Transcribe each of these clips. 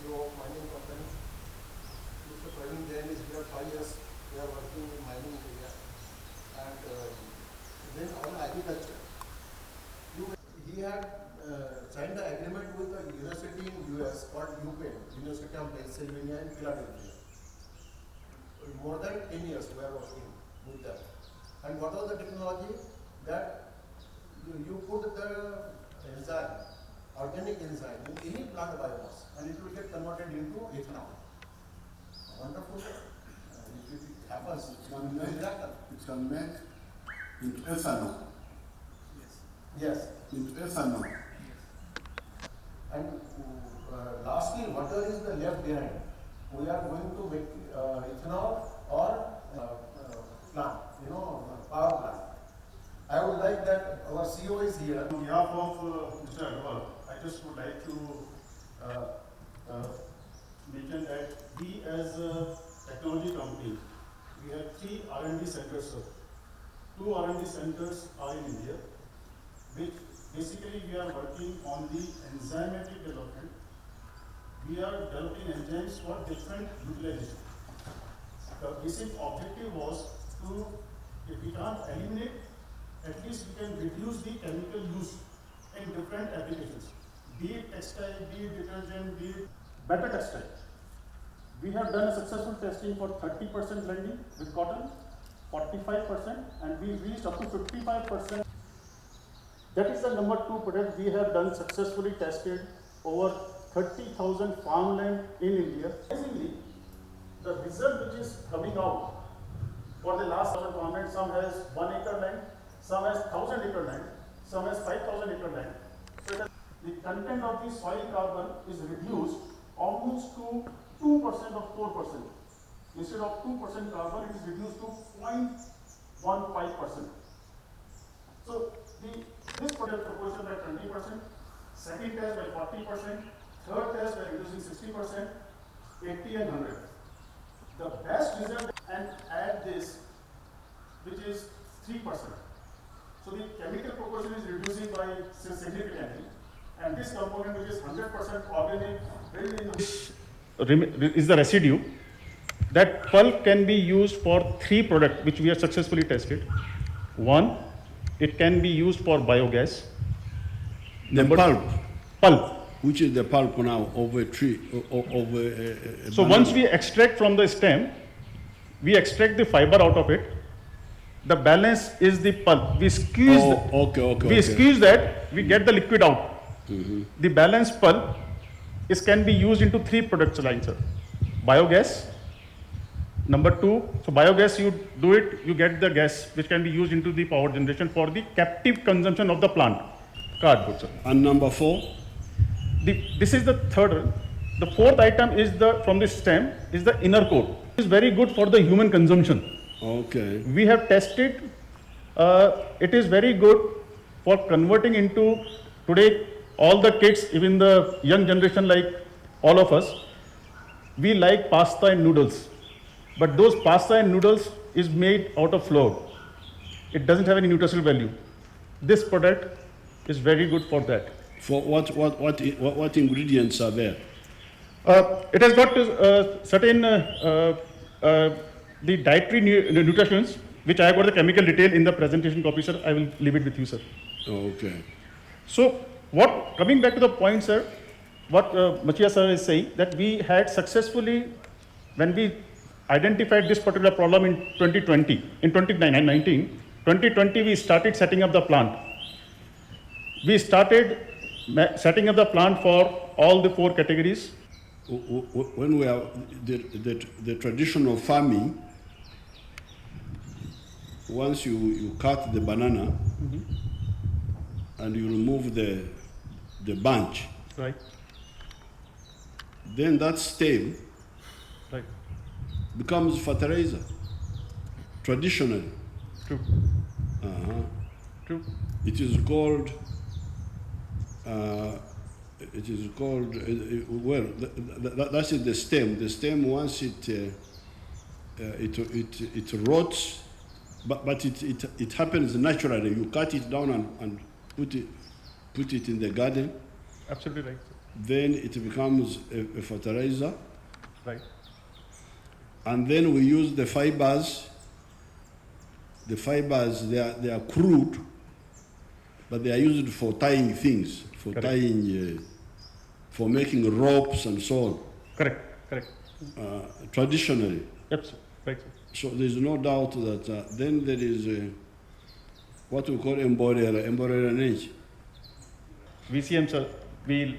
CEO of mining company. Mr. Praveen Jain is here 5 years. We are working in mining area. And then on agriculture. He had signed the agreement with a university in US called UPenn, University of Pennsylvania in Philadelphia. More than 10 years we are working with them. And what was the technology? That you put the enzyme, organic enzyme in any plant biomass and it will get converted into ethanol. Wonderful. If it happens, it can make into ethanol. Yes. Into ethanol. Yes. And lastly, water is the left behind. We are going to make ethanol or plant, power plant. I would like that our CEO is here. On behalf of Mr. Agrawal, I just would like to mention that we as a technology company, we have 3 R&D centers, sir. 2 R&D centers are in India, which basically we are working on the enzymatic development. We are developing enzymes for different utilization. The basic objective was to, if we can't eliminate, at least we can reduce the chemical use in different applications. Be it textile, be it detergent, be it better textile. We have done a successful testing for 30% blending with cotton, 45%, and we reached up to 55%. That is the number 2 product we have done successfully tested over 30,000 farmland in India. Basically, the result which is coming out for the last 1,000 farmland, some has 1 acre land, some has 1,000 acre land, some has 5,000 acre land. So the content of the soil carbon is reduced almost to 2% of 4%. Instead of 2% carbon, it is reduced to 0.15%. So this product proportion by 20%, second test by 40%, third test by reducing 60%, 80 and 100. The best result, and add this, which is 3%. So the chemical proportion is reducing by significantly, and this component, which is 100% organic, is the residue. That pulp can be used for 3 products which we have successfully tested. 1, it can be used for biogas. Pulp. Which is the pulp now of a tree, of a So once we extract from the stem, we extract the fiber out of it. The balance is the pulp. We squeeze. Squeeze that. We get the liquid out. The balance pulp can be used into 3 product lines, sir. Biogas. Number 2, so biogas, you do it, you get the gas which can be used into the power generation for the captive consumption of the plant. Cardboard, sir. And number 4? This is the third one. The 4th item is from the stem is the inner coat. It is very good for the human consumption. Okay. We have tested. It is very good for converting into today all the kids, even the young generation like all of us. We like pasta and noodles, but those pasta and noodles is made out of flour. It doesn't have any nutritional value. This product is very good for that. For what ingredients are there? It has got certain the dietary nutrients, which I have got the chemical detail in the presentation copy, sir. I will leave it with you, sir. Okay. So, coming back to the point, sir, what Machia sir is saying, that we had successfully, when we identified this particular problem in 2020, in 2020 we started setting up the plant. We started setting up the plant for all the 4 categories. When we are the traditional farming, once you cut the banana and you remove the bunch, right, then that stem becomes fertilizer. Traditionally. True. True. It is called. Well, that's the stem. The stem, once it rots, but it happens naturally. You cut it down and put it in the garden. Absolutely right. then it becomes a fertilizer, Right. and then we use the fibers. The fibers, they are crude, but they are used for tying things, for Correct. tying, for making ropes and so on, Correct. traditionally. Yep, sir. Right, sir. So there's no doubt that then there is what we call Mbarara. VCM, sir. We'll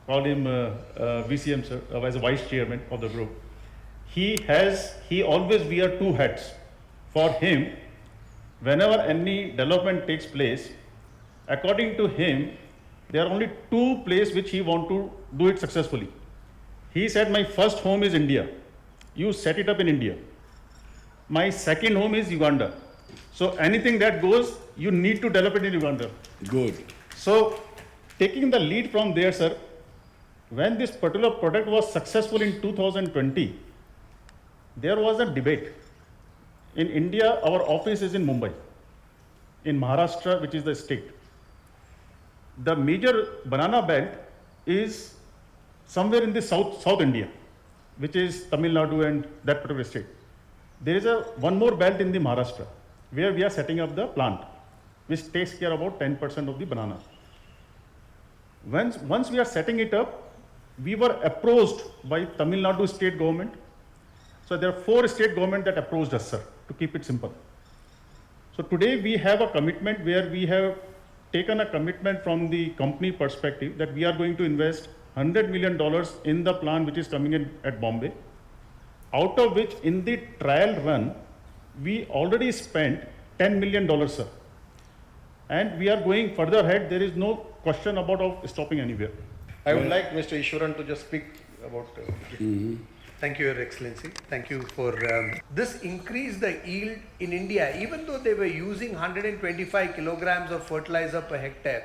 call him VCM, sir, as a vice chairman of the group. He always wear two hats. For him, whenever any development takes place, according to him, there are only two places which he want to do it successfully. He said, my first home is India. You set it up in India. My second home is Uganda. So anything that goes, you need to develop it in Uganda. Good. So taking the lead from there, sir, when this particular product was successful in 2020, there was a debate. In India, our office is in Mumbai, in Maharashtra, which is the state. The major banana belt is somewhere in the south India, which is Tamil Nadu and that particular state. There is one more belt in the Maharashtra, where we are setting up the plant, which takes care about 10% of the banana. Once we are setting it up, we were approached by Tamil Nadu state government. So there are 4 state government that approached us, sir, to keep it simple. So today we have a commitment where we have taken a commitment from the company perspective that we are going to invest $100 million in the plant which is coming in at Bombay, out of which in the trial run, we already spent $10 million, sir. And we are going further ahead. There is no question about of stopping anywhere. I would like Mr. Ishwaran to just speak about. Thank you, Your Excellency. Thank you for this increased the yield in India. Even though they were using 125 kilograms of fertilizer per hectare,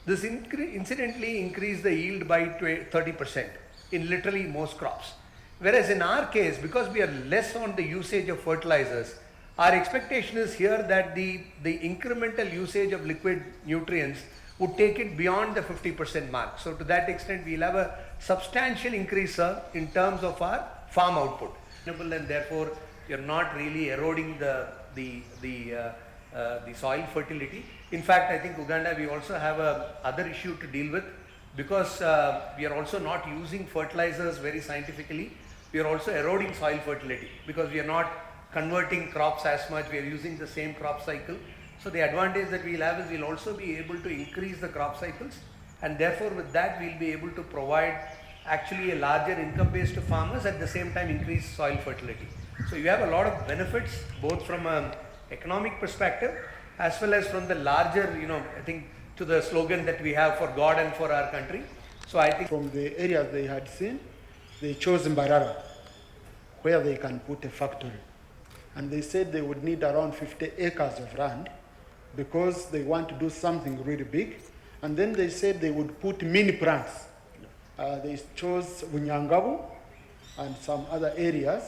this incidentally increased the yield by 30% in literally most crops. Whereas in our case, because we are less on the usage of fertilizers, our expectation is here that the incremental usage of liquid nutrients would take it beyond the 50% mark. So to that extent, we'll have a substantial increase, sir, in terms of our farm output. And therefore, you're not really eroding the soil fertility. In fact, I think Uganda, we also have a other issue to deal with, because we are also not using fertilizers very scientifically. We are also eroding soil fertility because we are not converting crops as much. We are using the same crop cycle. So the advantage that we'll have is we'll also be able to increase the crop cycles, and therefore with that we'll be able to provide actually a larger income base to farmers, at the same time increase soil fertility. So you have a lot of benefits both from an economic perspective as well as from the larger, I think, to the slogan that we have for God and for our country. So I think from the areas they had seen, they chose Mbarara, where they can put a factory. And they said they would need around 50 acres of land because they want to do something really big. And then they said they would put mini plants. They chose Bunyangabu and some other areas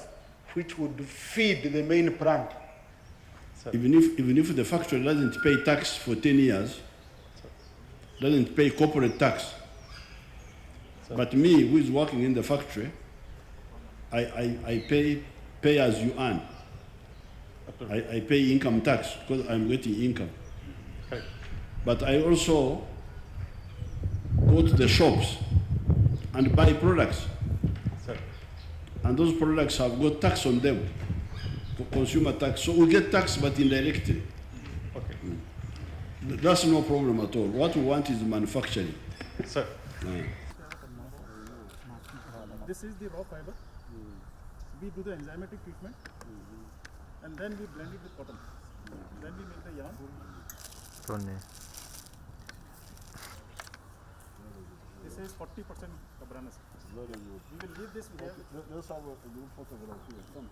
which would feed the main plant. Even if the factory doesn't pay tax for 10 years, doesn't pay corporate tax, but me, who is working in the factory, I pay as you earn. I pay income tax because I'm getting income. Correct. But I also go to the shops and buy products. Sir. And those products have got tax on them, consumer tax. So we get tax, but indirectly. Okay. That's no problem at all. What we want is manufacturing. Sir. This is the raw fiber. We do the enzymatic treatment, and then we blend it with cotton. Then we make the yarn. This is 40% cabranas. We will leave this. We have. Let's have a group photograph here. Come.